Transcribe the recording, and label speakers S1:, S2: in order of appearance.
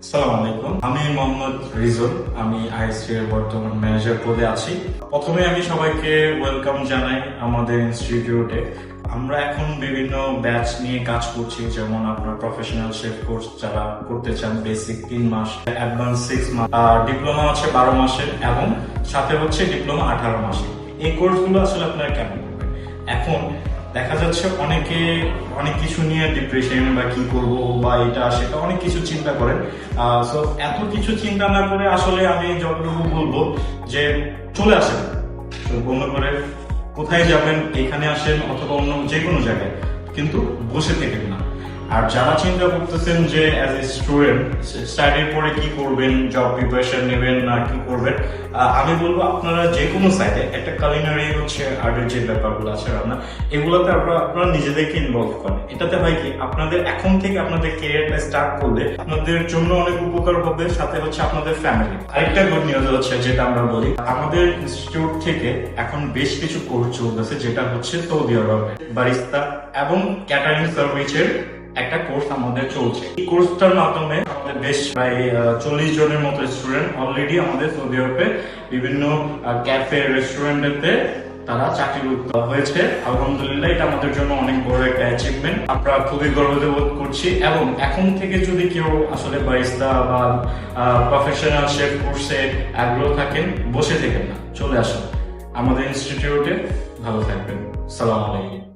S1: আসসালামু আলাইকুম, আমি মোহাম্মদ রিজল। আমি আইএসসি এর বর্তমান ম্যানেজার পদে আছি। প্রথমে আমি সবাইকে ওয়েলকাম জানাই আমাদের ইনস্টিটিউটে। আমরা এখন বিভিন্ন ব্যাচ নিয়ে কাজ করছি, যেমন আপনার প্রফেশনাল শেফ কোর্স যারা করতে চান, বেসিক 3 মাস, অ্যাডভান্স 6 মাস, ডিপ্লোমা আছে 12 মাসের এবং সাথে হচ্ছে ডিপ্লোমা 18 মাসের। এই কোর্সগুলো আসলে আপনারা কেমন করবেন? এখন দেখা যাচ্ছে অনেকে অনেক কিছু নিয়ে ডিপ্রেশন বা কি করব বা এটা সেটা অনেক কিছু চিন্তা করেন। সো এত কিছু চিন্তা না করে আসলে আমি যতটুকু বলবো যে চলে আসেন, বন্ধ করে কোথায় যাবেন, এখানে আসেন অথবা অন্য যে কোনো জায়গায়, কিন্তু বসে থেকেন না। আর যারা চিন্তা করতেছেন যে অ্যাজ এ স্টুডেন্ট স্টাডির পরে কি করবেন, জব প্রিপারেশন নেবেন না কি করবেন, আমি বলবো আপনারা যে কোনো সাইডে একটা কালিনারি হচ্ছে আর্টের যে ব্যাপারগুলো আছে রান্না, এগুলোতে আপনারা নিজেদেরকে ইনভলভ করেন। এটাতে হয় কি, আপনাদের এখন থেকে আপনাদের ক্যারিয়ারটা স্টার্ট করলে আপনাদের জন্য অনেক উপকার হবে, সাথে হচ্ছে আপনাদের ফ্যামিলি। আরেকটা গুড নিউজ হচ্ছে যেটা আমরা বলি, আমাদের ইনস্টিটিউট থেকে এখন বেশ কিছু কোর্স চলতেছে, যেটা হচ্ছে সৌদি আরবে বারিস্তা এবং ক্যাটারিং সার্ভিসের একটা কোর্স আমাদের চলছে। এই কোর্সটার মাধ্যমে আমাদের বেশ প্রায় 40 জনের মতো স্টুডেন্ট অলরেডি আমাদের সৌদি আরবে বিভিন্ন ক্যাফে রেস্টুরেন্টে তারা চাকরিযুক্ত হয়েছে। আলহামদুলিল্লাহ, এটা আমাদের জন্য অনেক বড় একটা অ্যাচিভমেন্ট। আমরা খুবই গর্বিত বোধ করছি। এবং এখন থেকে যদি কেউ আসলে বারিস্তা বা প্রফেশনাল শেফ কোর্সে আগ্রহ থাকেন, বসে থাকেন না, চলে আসুন আমাদের ইনস্টিটিউটে। ভালো থাকবেন। সালাম আলাইকুম।